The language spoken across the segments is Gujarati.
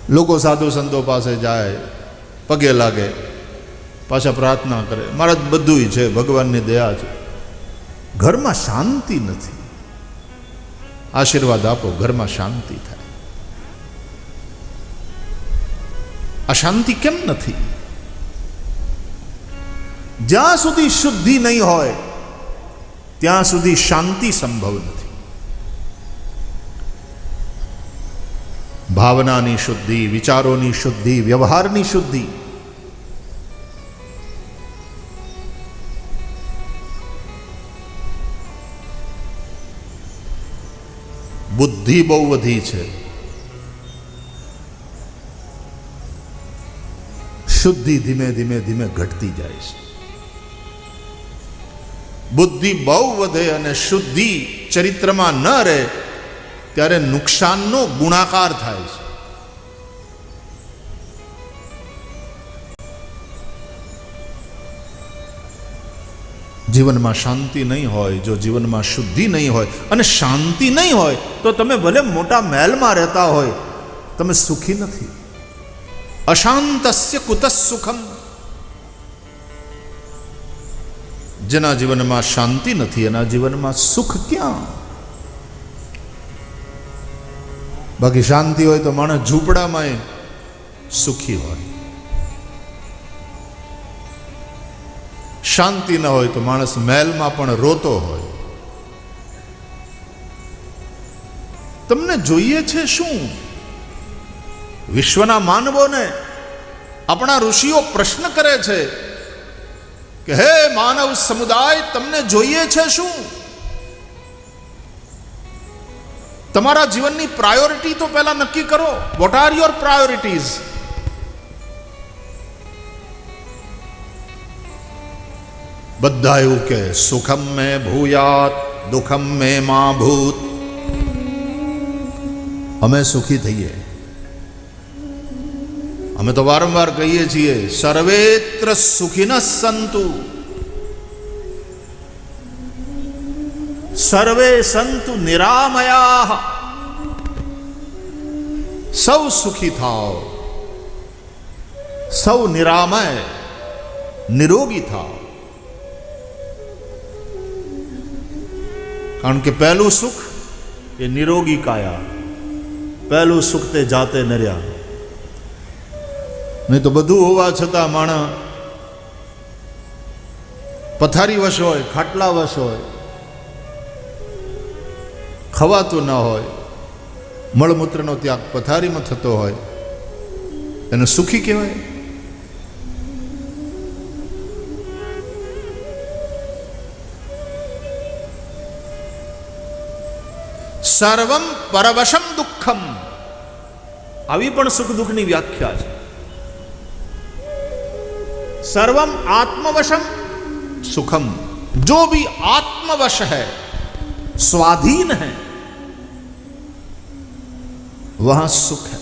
લોકો સાધુ સંતો પાસે જાય, પગે લાગે, પાછા પ્રાર્થના કરે, મારા બધુંય છે, ભગવાનની દયા છે. ઘરમાં શાંતિ નથી. આશીર્વાદ આપો, ઘરમાં શાંતિ થાય. આ શાંતિ કેમ નથી? જ્યાં સુધી શુદ્ધિ નહીં હોય ત્યાં સુધી શાંતિ સંભવ નથી. ભાવનાની શુદ્ધિ, વિચારોની શુદ્ધિ, વ્યવહારની શુદ્ધિ. બુદ્ધિ બહુ વધી છે, શુદ્ધિ ધીમે ધીમે ધીમે ઘટતી જાય છે. બુદ્ધિ બહુ વધે અને શુદ્ધિ ચરિત્રમાં ન રહે ત્યારે નુકસાનનો ગુણાકાર થાય છે. જીવનમાં શાંતિ નહીં હોય, જો જીવનમાં શુદ્ધિ નહીં હોય અને શાંતિ નહીં હોય તો તમે ભલે મોટા મહેલમાં રહેતા હોય, તમે સુખી નથી. અશાંતસ્ય કુતઃ સુખમ. જેના જીવનમાં શાંતિ નથી એના જીવનમાં સુખ ક્યાં? બાકી શાંતિ હોય તો માણસ ઝૂંપડામાં સુખી હોય, શાંતિ ન હોય તો માણસ મહેલમાં પણ રોતો હોય. તમને જોઈએ છે શું? વિશ્વના માનવોને આપણા ઋષિઓ પ્રશ્ન કરે છે કે હે માનવ સમુદાય, તમને જોઈએ છે શું? તમારા જીવનની પ્રાયોરિટી તો પહેલા નક્કી કરો. What are your priorities? બધા એવું કે સુખમ મે ભૂયાત દુઃખમ મે મા ભૂત. અમે સુખી થઈએ. અમે તો વારંવાર કહીએ છીએ સર્વેત્ર સુખિનઃ સંતુ, સર્વે સંતુ નિરામયાઃ. સૌ સુખી થાઓ, સૌ નિરામય નિરોગી થાઓ. કારણ કે પહેલું સુખ એ નિરોગી કાયા, પહેલું સુખ તે જાતે નર્યા. નહીં તો બધું હોવા છતાં માણસ પથારી વશ હોય, ખાટલા વશ હોય, ખવાતું ન હોય, મળમૂત્રનો ત્યાગ પથારીમાં થતો હોય, એને સુખી કહેવાય? સર્વમ પરવશમ દુઃખમ. આવી પણ સુખ દુઃખની વ્યાખ્યા છે. सर्वम आत्मवशम सुखम. जो भी आत्मवश है, स्वाधीन है, वहां सुख है.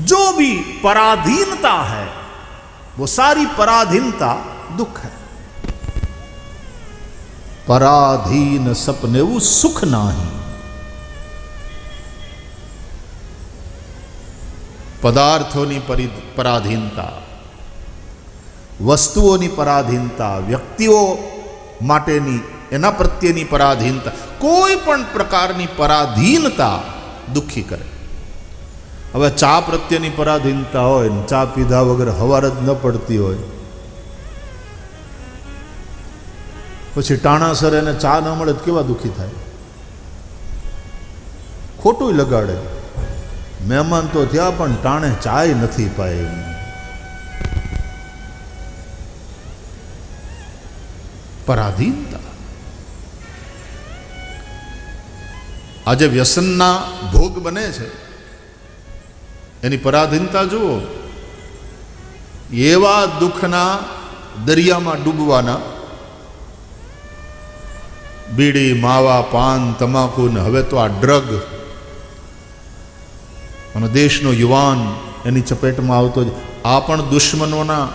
जो भी पराधीनता है वो सारी पराधीनता दुख है. पराधीन सपने वो सुख नाही. પદાર્થોની પરાધીનતા, વસ્તુઓની પરાધીનતા, વ્યક્તિઓ માટેની એના પ્રત્યેની પરાધીનતા, કોઈ પણ પ્રકારની પરાધીનતા દુઃખી કરે. હવે ચા પ્રત્યેની પરાધીનતા હોય ને ચા પીધા વગર હવાર જ ન પડતી હોય, પછી ટાણાસર એને ચા ન મળે તો કેવા દુઃખી થાય? ખોટું લગાડે. મહેમાન તો થયા પણ ટાણે ચાય નથી પાય. પરાધીનતા. આજે વ્યસનના ભોગ બને છે એની પરાધીનતા જુઓ. એવા દુઃખના દરિયામાં ડૂબવાના. બીડી, માવા, પાન, તમાકુ ને હવે તો આ ડ્રગ. અને દેશનો યુવાન એની ચપેટમાં આવતો જ. આ પણ દુશ્મનોના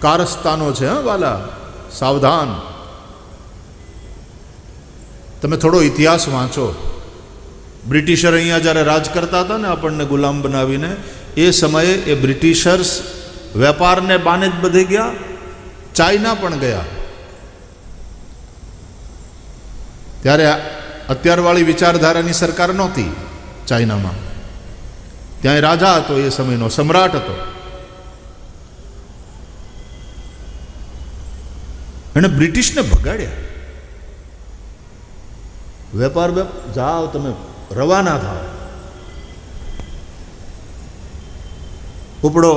કારસ્તાનો છે. હા વાલા, સાવધાન. તમે થોડો ઇતિહાસ વાંચો. બ્રિટિશર અહીંયા જ્યારે રાજ કરતા હતા ને આપણને ગુલામ બનાવીને, એ સમયે એ બ્રિટિશર્સ વેપારને બાને જ બધે ગયા, ચાઇના પણ ગયા. ત્યારે અત્યારવાળી વિચારધારાની સરકાર નહોતી ચાઇનામાં. ત્યાં રાજા હતો, એ સમયનો સમ્રાટ હતો. એણે બ્રિટિશને ભગાડ્યા. વેપાર જાઓ, તમે રવાના થાઓ. ઉપડો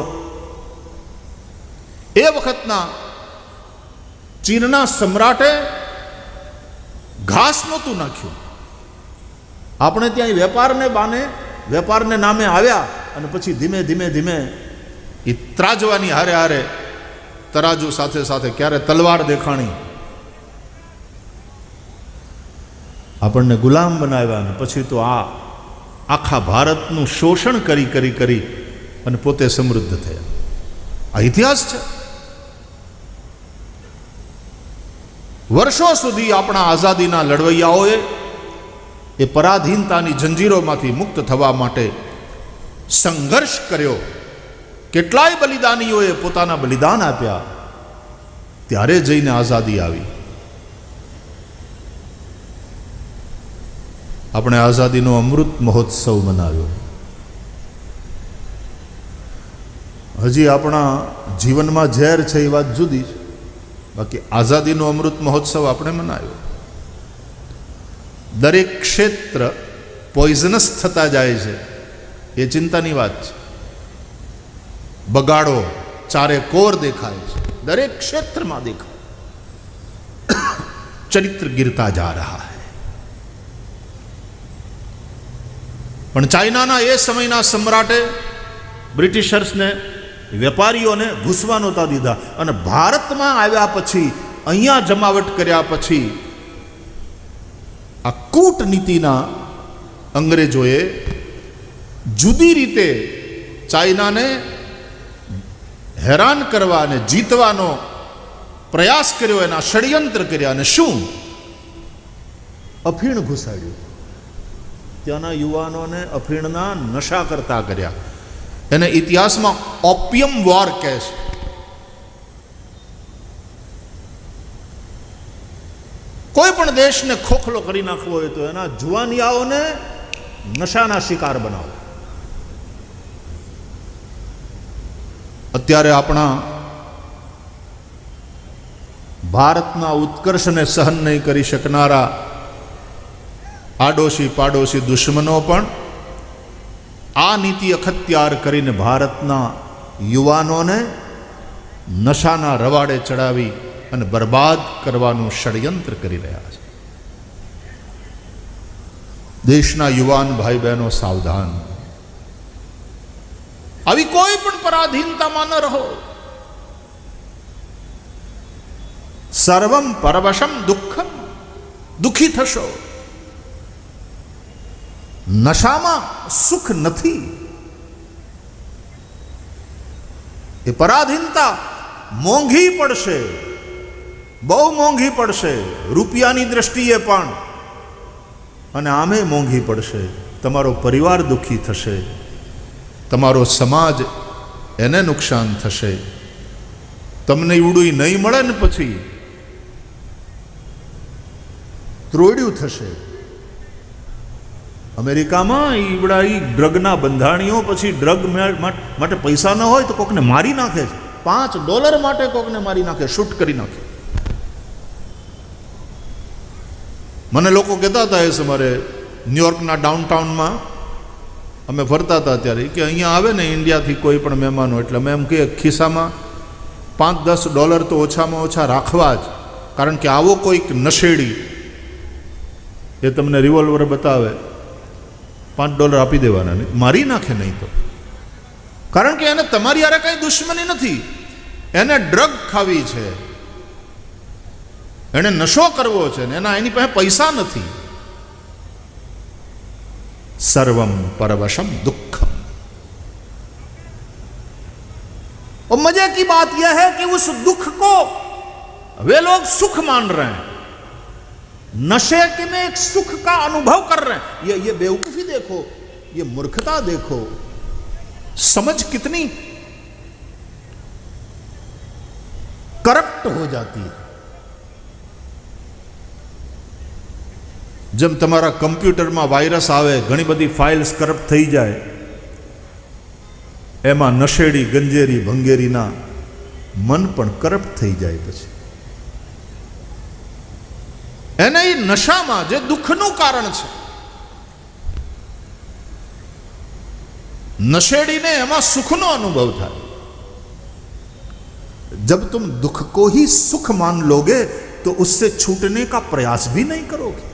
એ વખતના ચીનના સમ્રાટે ઘાસ નહોતું નાખ્યું. આપણે ત્યાં વેપારને બાને, વેપારને નામે આવ્યા અને પછી ધીમે ધીમે ધીમે એ ત્રાજવાની હારે હારે તરાજુ સાથે સાથે ક્યારે તલવાર દેખાણી, આપણને ગુલામ બનાવ્યા અને પછી તો આ આખા ભારતનું શોષણ કરી કરી કરી અને પોતે સમૃદ્ધ થયા. આ ઇતિહાસ છે. વર્ષો સુધી આપણા આઝાદીના લડવૈયાઓએ એ પરાધીનતાની જંજીરોમાંથી મુક્ત થવા માટે સંઘર્ષ કર્યો. કેટલાય બલિદાનીઓએ પોતાના બલિદાન આપ્યા, ત્યારે જઈને આઝાદી આવી. આપણે આઝાદીનો અમૃત મહોત્સવ મનાવ્યો. હજી આપણા જીવનમાં ઝેર છે એ વાત જુદી છે, બાકી આઝાદીનો અમૃત મહોત્સવ આપણે મનાવ્યો. દરેક ક્ષેત્ર પોઈઝનસ થતા જાય છે, એ ચિંતાની વાત છે. બગાડો ચારે કોર દેખાય છે, દરેક ક્ષેત્રમાં દેખાય. ચરિત્ર गिरता जा रहा है. પણ ચાઇનાના એ સમયના સમ્રાટે બ્રિટિશર્સને, વેપારીઓને ઘૂસવા નહોતા દીધા. અને ભારતમાં આવ્યા પછી, અહીંયા જમાવટ કર્યા પછી, આ કૂટનીતિના અંગ્રેજોએ જુદી રીતે ચાઇનાને હેરાન કરવા અને જીતવાનો પ્રયાસ કર્યો, એના ષડયંત્ર કર્યા. અને શું? અફીણ ઘુસાડ્યું. ત્યાંના યુવાનોને અફીણના નશા કરતા કર્યા. એને ઇતિહાસમાં ઓપિયમ વોર કહે છે. કોઈ પણ દેશને ખોખલો કરી નાખવો હોય તો એના જુવાનિયાઓને નશાના શિકાર બનાવો. અત્યારે આપણા ભારતના ઉત્કર્ષને સહન નહીં કરી શકનારા આડોશી પાડોશી દુશ્મનો પણ આ નીતિ અખત્યાર કરીને ભારતના યુવાનોને નશાના રવાડે ચડાવી અને બરબાદ કરવાનું ષડયંત્ર કરી રહ્યા છે. દેશના યુવાન ભાઈ બહેનો સાવધાન. આવી કોઈ પણ પરાધીનતામાં ન રહો. સર્વમ પરવશમ દુઃખમ. દુઃખી થશો. નશામાં સુખ નથી. એ પરાધીનતા મોંઘી પડશે, બહુ મોંઘી પડશે, રૂપિયાની દ્રષ્ટિએ પણ, અને આમે મોંઘી પડશે. તમારો પરિવાર દુઃખી થશે, તમારો સમાજ એને નુકસાન થશે. તમને ઈવડું નહીં મળે ને પછી ત્રોડ્યું થશે. અમેરિકામાં ઈવડા ડ્રગના બંધાણીઓ પછી ડ્રગ માટે પૈસા ન હોય તો કોકને મારી નાખે છે. $5 માટે કોકને મારી નાખે, શૂટ કરી નાખે. મને લોકો કહેતા હતા એ સમયે ન્યુયોર્કના ડાઉનટાઉનમાં અમે ફરતા હતા ત્યારે કે અહીંયા આવે ને ઇન્ડિયાથી કોઈ પણ મહેમાનો, એટલે અમે એમ કહીએ ખિસ્સામાં $5-10 તો ઓછામાં ઓછા રાખવા જ. કારણ કે આવો કોઈક નશેડી એ તમને રિવોલ્વર બતાવે, $5 આપી દેવાના, નહીં મારી નાખે નહીં તો. કારણ કે એને તમારી યારે કઈ દુશ્મની નથી, એને ડ્રગ ખાવી છે, એને નશો કરવો છે ને એની પાસે પૈસા નથી. सर्वम परवशम दुखम। और मजे की बात यह है कि उस दुख को वे लोग सुख मान रहे हैं। नशे के में एक सुख का अनुभव कर रहे हैं। ये बेवकूफी देखो, ये मूर्खता देखो, समझ कितनी करप्ट हो जाती है। जब तमारा कंप्यूटर में वायरस आवे, घणी बधी फाइल्स करप्ट थई जाए, एमा नशेड़ी गंजेरी भंगेरी ना मन पण करप्ट थई जाए। पछी एने ई नशामां जे दुखनुं कारण छे, नशेड़ीने एमां सुखनो अनुभव थाय। जब तुम दुख को ही सुख मान लोगे तो उससे छूटने का प्रयास भी नहीं करोगे।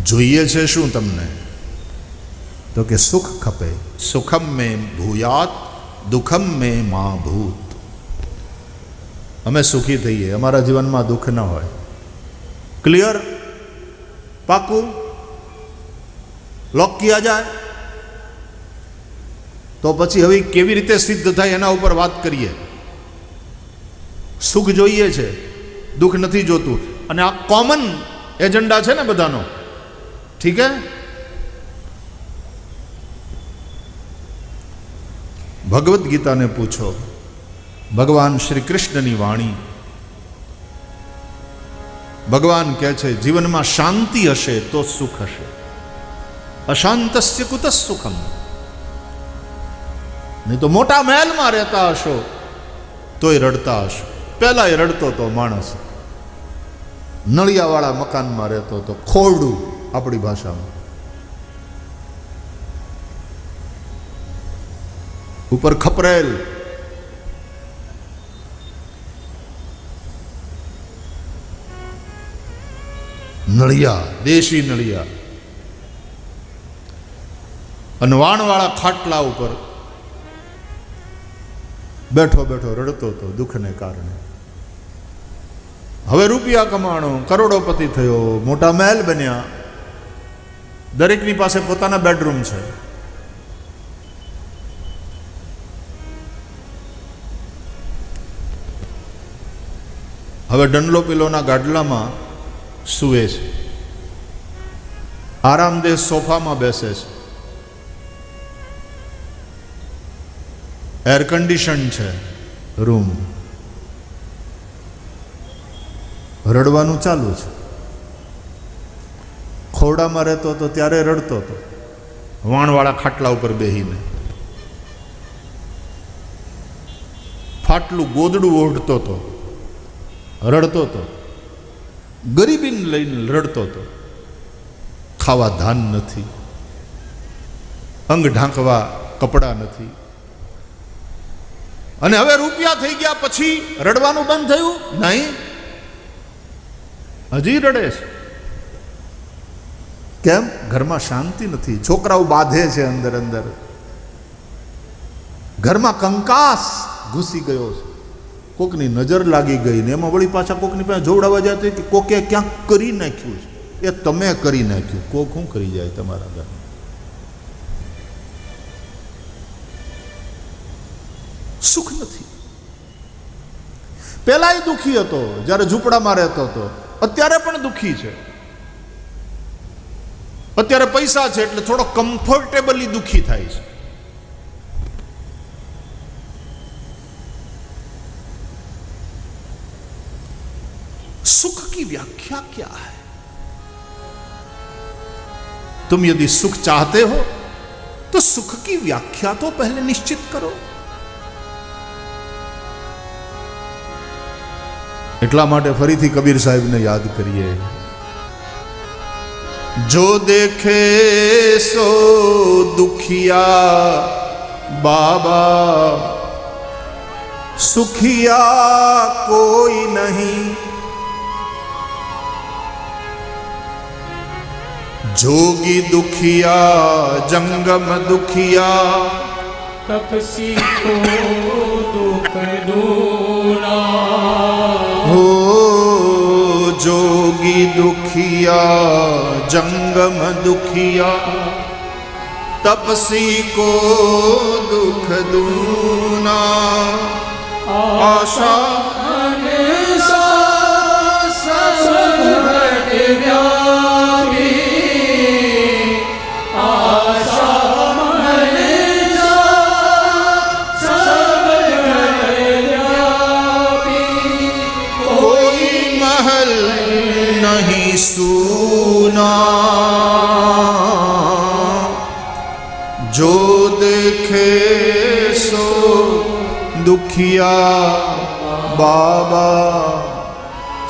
જોઈએ છે શું તમને? તો કે સુખ ખપે, સુખમ में ભૂયાત દુઃખમ में માં ભૂત। અમે સુખી થઈએ, અમારા જીવનમાં દુઃખ ન હોય। ક્લિયર? પાકું? लॉक किया जाए तो पछी हवे केवी रीते सिद्ध थाय एना उपर वात करीए। सुख जोईए छे, दुख नथी जोतुं, अने आ कॉमन एजेंडा छे ने बधानो। ठीक है? भगवत गीता ने पूछो, भगवान श्री कृष्ण नी वाणी। भगवान कहे छे जीवन में शांति हशे तो सुख हशे, अशांतस्य कुतः सुखम। नहीं तो मोटा महल में रहता हशो तो रड़ता हशो। पहला रड़तो तो माणस, नलियावाड़ा मकान में रहतो तो खोरडू अपनी भाषा में, ऊपर खपरेल, नलिया, देशी नलिया, अनवाण वाला खाटला ऊपर बैठो बैठो रड़तो तो दुख ने कारण। हवे रूपिया कमाणो, करोड़ोपति थयो, मोटा महल बन्या, दरेकनी पासे पोताना बेडरूम छे। हवे डनलोपिलोना गाडलामां सुवे छे, आरामदेह सोफामां बेसे छे, एयर कंडीशन है रूम, रड़वानुं चालू है। खोड़ा में रहतो तो त्यारे रड़तो तो, वाणवाड़ा खाटला उपर बेहीने, फाटलू गोदड़ू ओढ़तो तो, रड़तो तो, गरीबी लईने रड़तो तो, खावा धान नथी, अंग ढांकवा कपड़ा नथी। अने हवे रूपिया थई गया पछी रड़वानुं बंध थयुं? नहीं, हजी रड़े छे। केम? घर में शांति नहीं, छोकराओ बाधे छे अंदर अंदर, घर में कंकास घुसी गयो छे, कोकनी नजर लागी गई ने एमां वળી पाछा कोकनी पासे जोवડાવા जाते कि कोके क्या करी नाख्युं छे। ए तमे करी नाख्युं, कोक शुं करी जाय तमारा घर? सुख नहीं। पहला ही दुखी हतो ज्यारे झूपड़ा में रहतो तो, अत्यारे पण दुखी छे। अत्यारे पैसा छे એટલે થોડો કમ્ફર્ટેબલી दुखी थाय छे। सुख की व्याख्या क्या है? तुम यदि सुख चाहते हो तो सुख की व्याख्या तो पहले निश्चित करो। એટલા માટે ફરીથી કબીર સાહેબને યાદ કરીએ। जो देखे सो दुखिया बाबा, सुखिया कोई नहीं। जोगी दुखिया जंगम दुखिया, तपसी को दुख दूना। हो जोगी दुखिया जंगम दुखिया, तपसी को दुख दूना आशा सूना जो देखे सो दुखिया बाबा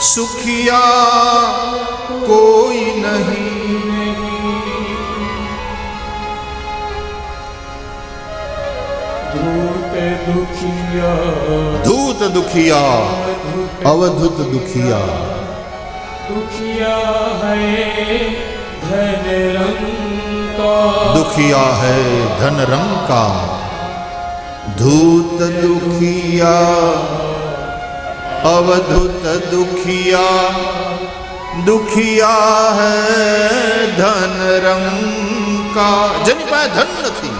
सुखिया कोई नहीं। धूत दुखिया धूत दुखिया अवधूत दुखिया दुखिया है धन रंग का दुखिया है धन रंग का धूत दुखिया अवधूत दुखिया दुखिया है धन रंग का જેની પાસે ધન નથી।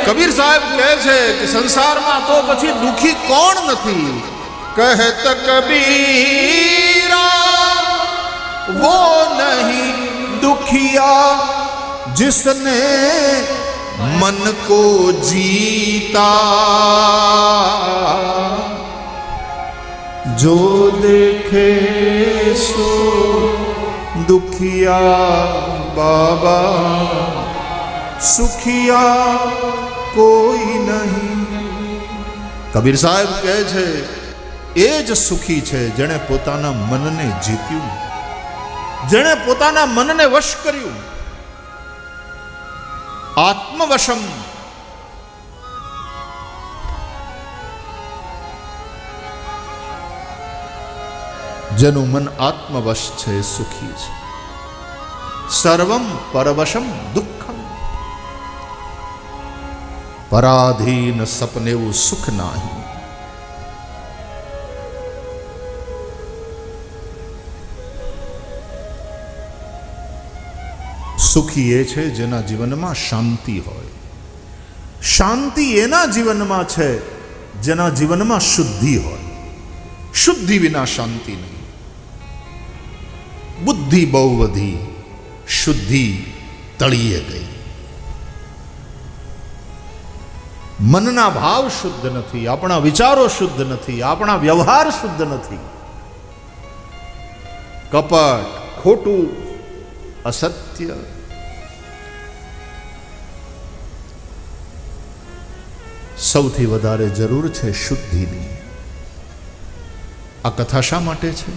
કબીર સાહેબ કહે છે કે સંસારમાં તો પછી દુખી કોણ નથી? કહેત કબીરા वो नहीं दुखिया जिसने मन को जीता जो देखे सो दुखिया बाबा सुखिया કોઈ નહીં। કબીર સાહેબ કહે છે એ જ સુખી છે જેણે પોતાના મનને જીત્યું, જેણે પોતાના મનને વશ કર્યું। આત્મવશમ જેનું મન આત્મવશ છે સુખી છે। સર્વમ પરવશમ દુઃખમ પરાધીન સપનેવું સુખ નહીં। સુખી એ છે જેના જીવનમાં શાંતિ હોય। શાંતિ એના જીવનમાં છે જેના જીવનમાં શુદ્ધિ હોય। શુદ્ધિ વિના શાંતિ નહીં। બુદ્ધિ બહુ વધી, શુદ્ધિ તળિયે ગઈ। મનના ભાવ શુદ્ધ નથી, આપણા વિચારો શુદ્ધ નથી, આપણા વ્યવહાર શુદ્ધ નથી। કપટ, ખોટું, અસત્ય, સૌથી વધારે જરૂર છે શુદ્ધિની। આ કથા શા માટે છે?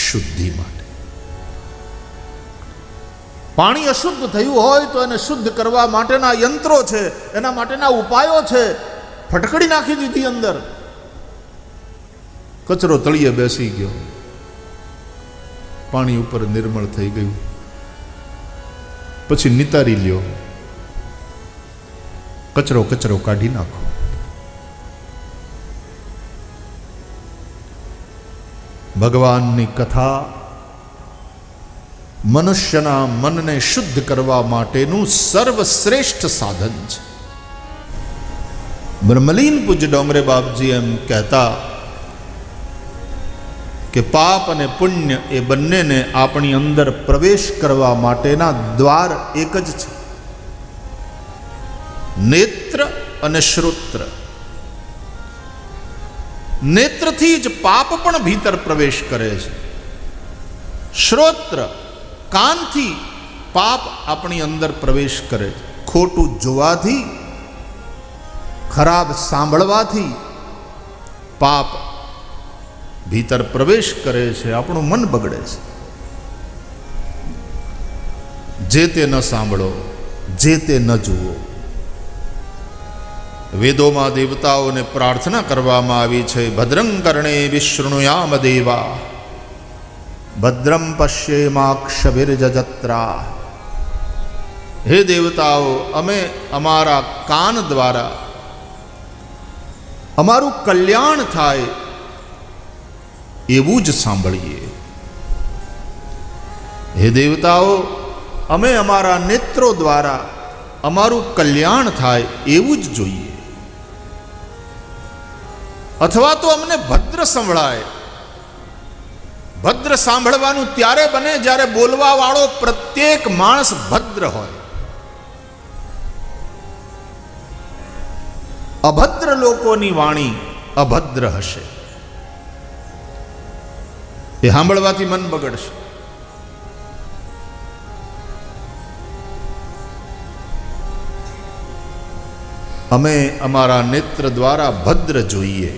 શુદ્ધિ માટે। પાણી અશુદ્ધ થયું હોય તો એને શુદ્ધ કરવા માટેના યંત્રો છે, એના માટેના ઉપાયો છે। ફટકડી નાખી દીધી અંદર, કચરો તળિયે બેસી ગયો, પાણી ઉપર નિર્મળ થઈ ગયું। પછી નિતારી લ્યો, કચરો કચરો કાઢી નાખો। ભગવાનની કથા મનુષ્યના મનને શુદ્ધ કરવા માટેનું સર્વશ્રેષ્ઠ સાધન છે। બ્રહ્મલીન પૂજ્ય ડોંગરે બાપજી એમ કહેતા કે પાપ અને પુણ્ય એ બંનેને આપણી અંદર પ્રવેશ કરવા માટેના દ્વાર એક જ છે, નેત્ર અને શ્રોત્ર। નેત્રથી જ પાપ પણ ભીતર પ્રવેશ કરે છે, શ્રોત્ર કાનથી પાપ આપણી અંદર પ્રવેશ કરે છે। ખોટું જોવાથી, ખરાબ સાંભળવાથી પાપ ભીતર પ્રવેશ કરે છે, આપણું મન બગડે છે। જે તે ન સાંભળો, જે તે ન જુઓ। વેદોમાં દેવતાઓને પ્રાર્થના કરવામાં આવી છે, ભદ્રં કર્ણે વિશૃણુયામ દેવા ભદ્રમ પશ્યેમાક્ષભિર્જત્રા। હે દેવતાઓ, અમે અમારા કાન દ્વારા અમારું કલ્યાણ થાય એવું જ સાંભળીએ। હે દેવતાઓ, અમે અમારા નેત્રો દ્વારા અમારું કલ્યાણ થાય એવું જ જોઈએ, અથવા તો અમને ભદ્ર સંભળાય. ભદ્ર સાંભળવાનું ત્યારે બને જ્યારે બોલવા વાળો પ્રત્યેક માણસ ભદ્ર હોય. અભદ્ર લોકોની વાણી અભદ્ર હશે, એ સાંભળવાથી મન બગડશે. અમે અમારા નેત્ર દ્વારા ભદ્ર જોઈએ.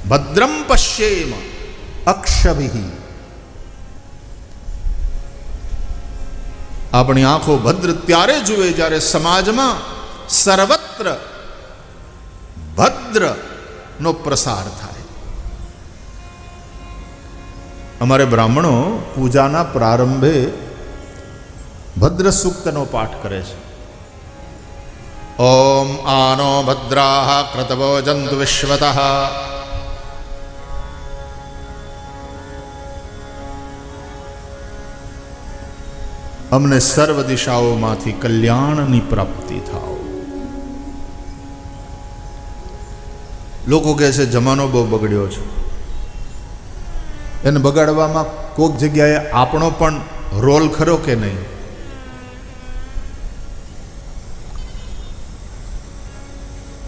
ભદ્રમ પશ્યેમ અક્ષભિઃ. આપણી આંખો ભદ્ર ત્યારે જુએ જ્યારે સમાજમાં સર્વત્ર ભદ્ર નો પ્રસાર થાય. અમારે બ્રાહ્મણો પૂજાના પ્રારંભે ભદ્ર સૂક્તનો પાઠ કરે છે. ઓમ આનો ભદ્રાઃ ક્રતવો જંતુ વિશ્વતઃ. અમને સર્વ દિશાઓમાંથી કલ્યાણની પ્રાપ્તિ થાવ. લોકો કહે છે જમાનો બહુ બગડ્યો છે, એને બગાડવામાં કોઈક જગ્યાએ આપણો પણ રોલ ખરો કે નહીં?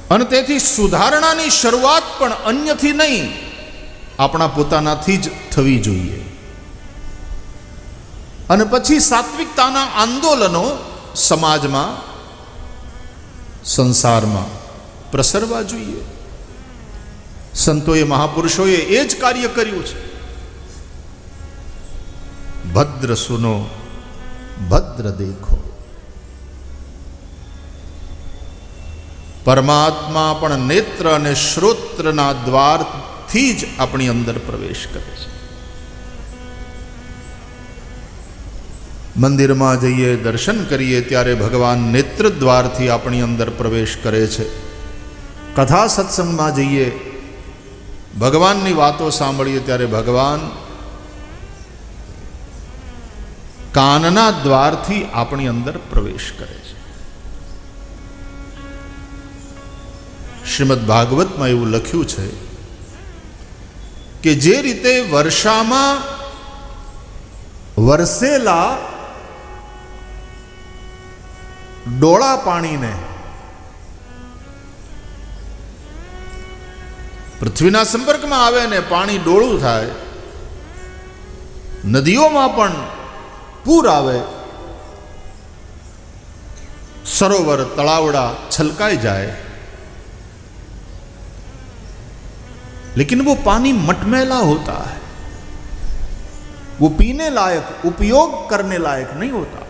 અને તેથી સુધારણાની શરૂઆત પણ અન્યથી નહીં, આપણા પોતાનાથી જ થવી જોઈએ. અને પછી સાત્વિકતાના આંદોલનો સમાજમાં, સંસારમાં પ્રસરવા જોઈએ. સંતોએ, મહાપુરુષોએ એ જ કાર્ય કર્યું છે. ભદ્ર સુનો ભદ્ર દેખો. પરમાત્મા પણ નેત્ર અને શ્રોત્રના દ્વારથી જ આપણી અંદર પ્રવેશ કરે છે. મંદિરમાં જઈએ, દર્શન કરીએ ત્યારે ભગવાન નેત્ર દ્વારથી આપણી અંદર પ્રવેશ કરે છે. કથા સત્સંગમાં જઈએ, ભગવાનની વાતો સાંભળીએ ત્યારે ભગવાન કાનના દ્વારથી આપણી અંદર પ્રવેશ કરે છે. શ્રીમદ ભાગવતમાં એવું લખ્યું છે કે જે રીતે વર્ષામાં વરસેલા ડોળા પાણીને પૃથ્વીના સંપર્કમાં આવે ને પાણી ડોળું થાય, નદીઓમાં પણ પૂર આવે, સરોવર તળાવડા છલકાઈ જાય, लेकिन वो पानी मटमैला होता है, वो पीने लायक, उपयोग करने लायक नहीं होता.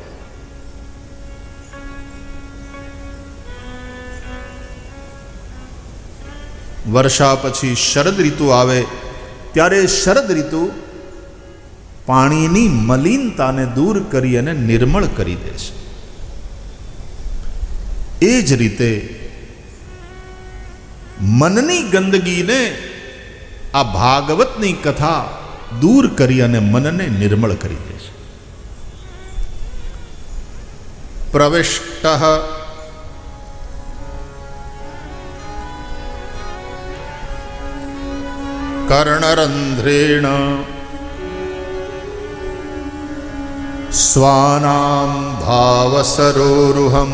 વર્ષા પછી શરદ ઋતુ આવે ત્યારે શરદ ઋતુ પાણીની મલિનતાને દૂર કરી અને નિર્મળ કરી દે છે. એ જ રીતે મનની ગંદગીને આ ભાગવતની કથા દૂર કરી અને મનને નિર્મળ કરી દે છે. પ્રવિષ્ટઃ કર્ણરંધ્રેણ સ્વાનામ ભાવસરોરુહમ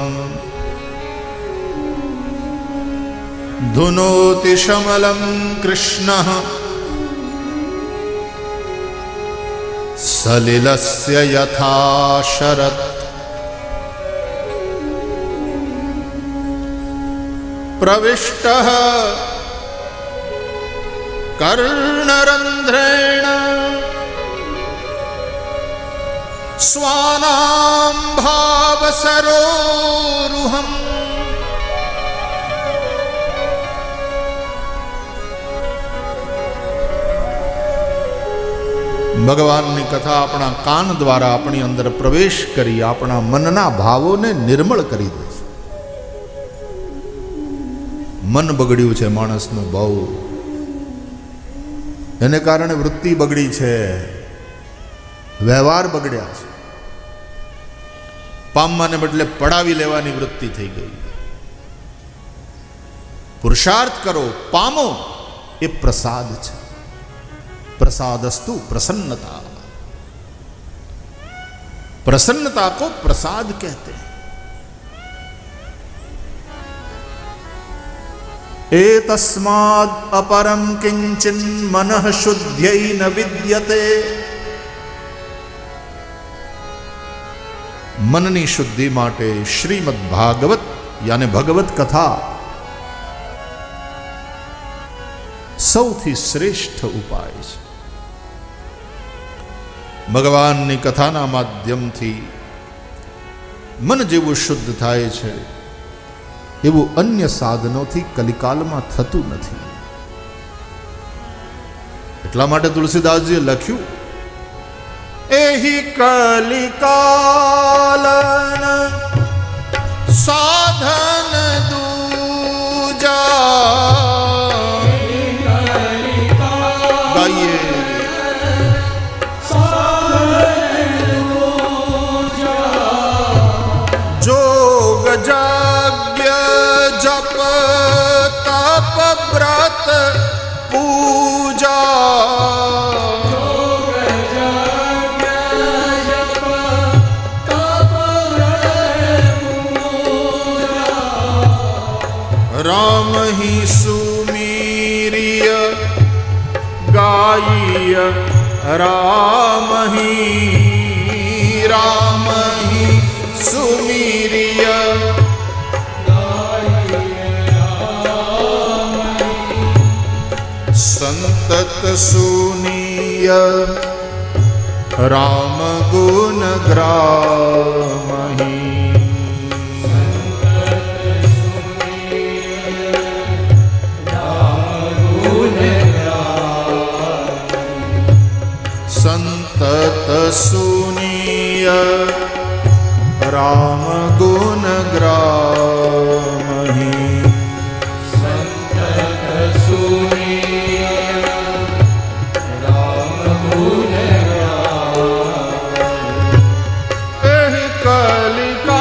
ધુનોતિ શમલમ કૃષ્ણઃ સલિલસ્ય યથા શરત. પ્રવિષ્ટઃ કર્ણરંધ્રેણ સ્વાનામ ભાવસરોરુહમ. ભગવાનની કથા આપણા કાન દ્વારા આપણી અંદર પ્રવેશ કરી આપણા મનના ભાવોને નિર્મળ કરી દે છે. મન બગડ્યું છે માણસનું બહુ, એને કારણે વૃત્તિ બગડી છે, વ્યવહાર બગડ્યા છે. પામવાને બદલે પડાવી લેવાની વૃત્તિ થઈ ગઈ. પુરુષાર્થ કરો, પામો, એ પ્રસાદ છે. प्रसादस्तु प्रसन्नता. प्रसन्नता को प्रसाद कहते हैं. एतस्माद् अपरम किंचिन मनः शुद्ध्यै न विद्यते. मननी शुद्धि माटे श्रीमद् भागवत यानी भगवत कथा સૌથી શ્રેષ્ઠ ઉપાય છે. ભગવાનની કથાના માધ્યમથી મન જેવું શુદ્ધ થાય છે એવું અન્ય સાધનોથી કલિકાલમાં થતું નથી. એટલા માટે તુલસીદાસજીએ લખ્યું, એહી કલિકાલન સાધન દૂજા. जोग यज्ञ जप तप व्रत पूजा. राम ही सुमीरिय गाय राम ही सुमीरिय संतत सुनीय राम गुण ग्रामहि. संतत सुनीय राम गुण ग्रामहि. संतत सुनीय राम गुण एहि कलिकालन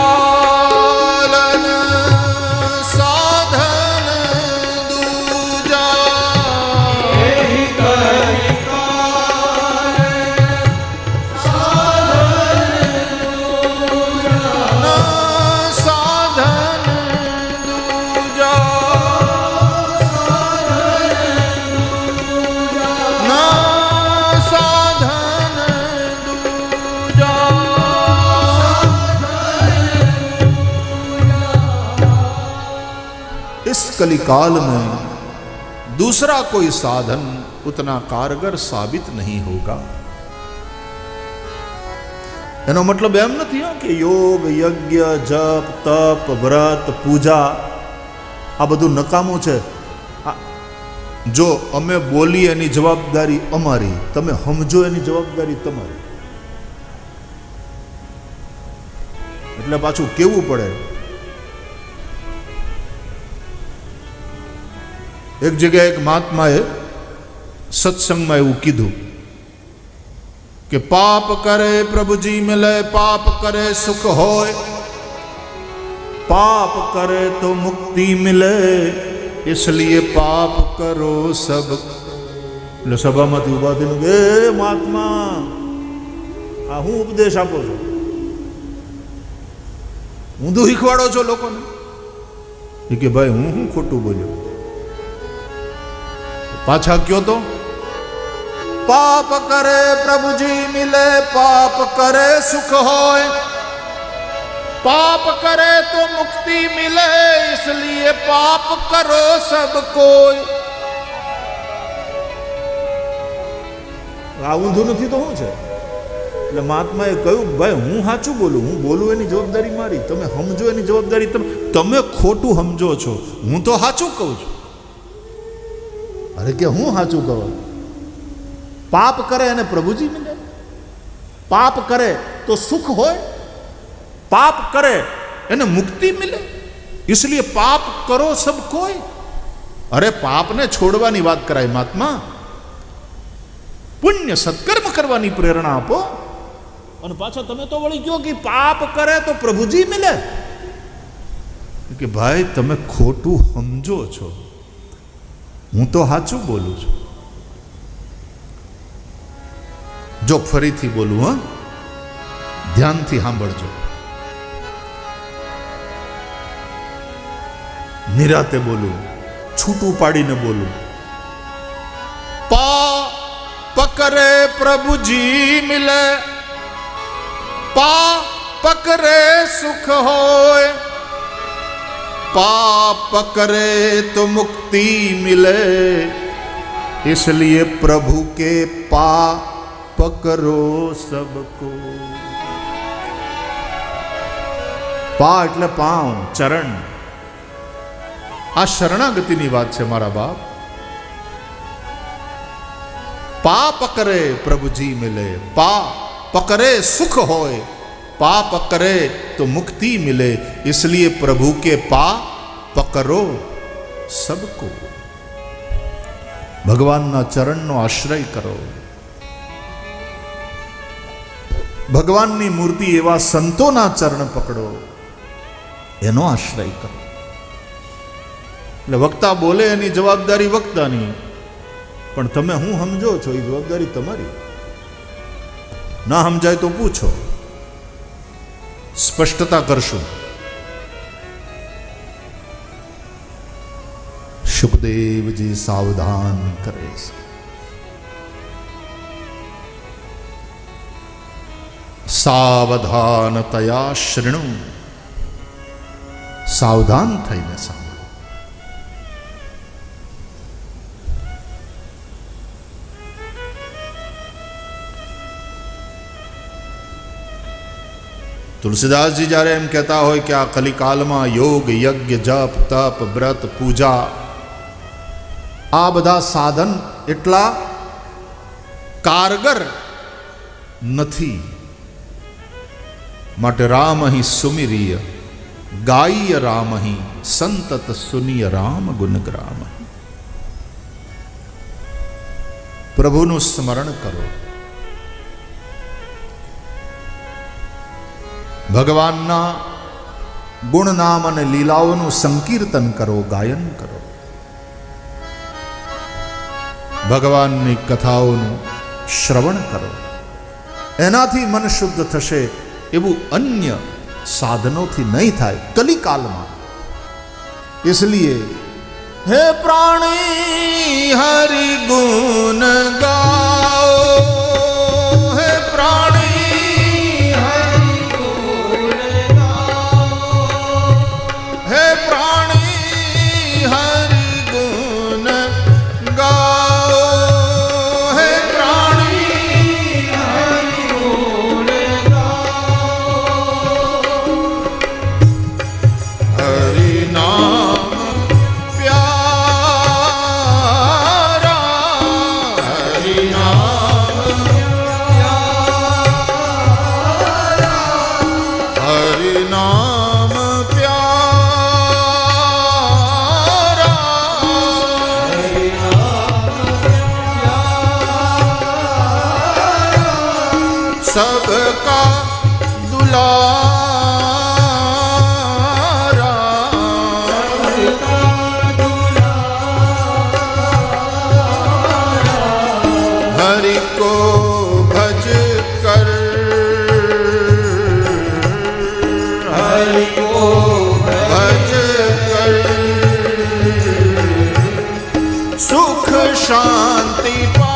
साधन दूजा. एहि इस कलिकाल में दूसरा कोई साधन उतना कारगर साबित नहीं होगा. એનો મતલબ એમ નથી કે યોગ યજ્ઞ જપ તપ વ્રત પૂજા આ બધું નકામું છે. જો અમે બોલી એની જવાબદારી અમારી, તમે સમજો એની જવાબદારી તમારી. એટલે પાછું કેવું પડે. એક જગ્યાએ એક મહાત્માએ સત્સંગમાં એવું કીધું કે પાપ કરે પ્રભુજી મિલે, પાપ કરે સુખ હોય, પાપ કરે તો મુક્તિ મિલે, इसलिए पाप करो सब. એટલે સભામાંથી ઉભા થઈને એ મહાત્મા આ હું ઉપદેશ આપો છો, ઊંધું શીખવાડો છો લોકોને. એ કે ભાઈ હું ખોટું બોલ્યો. પાછા કયો તો પાપ કરે પ્રભુજી મિલે, પાપ કરે સુખ હોય, पाप करे तो मुक्ति मिले, इसलिए पाप करो सब कोई. આ ઊંધું નથી તો શું છે? એટલે મહાત્માએ કહ્યું ભાઈ હું સાચું બોલું, હું બોલું એની જવાબદારી મારી, તમે સમજો એની જવાબદારી તમે ખોટું સમજો છો, હું તો સાચું કહું છું. અરે કે હું સાચું કહું? પાપ કરે અને પ્રભુજી મિલે, પાપ કરે તો સુખ હોય, पाप करे એને મુક્તિ મિલે, इसलिए पाप करो सब कोई. अरे पाप ने छोड़वानी વાત કરાય મહાત્મા, પુણ્ય સત્કર્મ કરવાની પ્રેરણા આપો. અને પાછા તમે તો વળી ગયો કે પાપ કરે તો પ્રભુજી મિલે. કે ભાઈ તમે ખોટું સમજો છો, હું તો સાચું બોલું છું. જો ફરીથી બોલું, હા, ધ્યાનથી સાંભળજો, નિરાતે બોલું, છૂટું પાડીને બોલું. પાપ કરે પ્રભુજી મિલે, પાપ કરે સુખ હોય, पाप करे तो मुक्ति मिले, इसलिए प्रभु के पाप करो सबको. पा એટલે પાવ, ચરણ. આ શરણાગતિની વાત છે મારા બાપ. પાપ કરે પ્રભુજી મિલે, પાપ કરે સુખ હોય, पाप करे तो मुक्ति मिले, इसलिए प्रभु के पाप पकड़ो सबको. भगवानना चरणનો આશ્રય કરો. ભગવાનની મૂર્તિ એવા સંતોના ચરણ પકડો, એનો આશ્રય કરો. એટલે વક્તા બોલે એની જવાબદારી વક્તાની, પણ તમે હું સમજો છો એ જવાબદારી તમારી. ના સમજાય તો પૂછો, સ્પષ્ટતા કરશું. સુખદેવજી સાવધાન કરે છે. સાવધાનતયા શૃણુ, સાવધાન થઈને સાંભળો. તુલસીદાસજી જ્યારે એમ કહેતા હોય કે આ કલિકાલમાં યોગ, યજ્ઞ, જપ, તપ, વ્રત, પૂજા, આ બધા સાધન એટલા કારગર નથી, માટે રામહિ સુમિરીય ગાય રામહિ સંતત સુનિય રામ ગુણગ્રામ. પ્રભુનું સ્મરણ કરો, ભગવાનના ગુણ નામ અને લીલાઓનું સંકીર્તન કરો, ગાયન કરો. ભગવાનની કથાઓનું શ્રવણ કરો. એનાથી મન શુદ્ધ થશે. એવું અન્ય સાધનોથી નહીં થાય કલિકાલમાં. इसलिए हे प्राणी हरि गुण गाओ, हे प्राणी हरि गुण गाओ, हे प्राणी हरि गुण गाओ, हे प्राणी हरि गुण गाओ. हरि नाम प्यारा, हरि नाम प्यारा, हरि नाम प्यारा, हरि नाम प्यारा, सबका दुलारा, सबका दुलारा. हरि को भज कर, हरि को भज कर, सुख शांति पा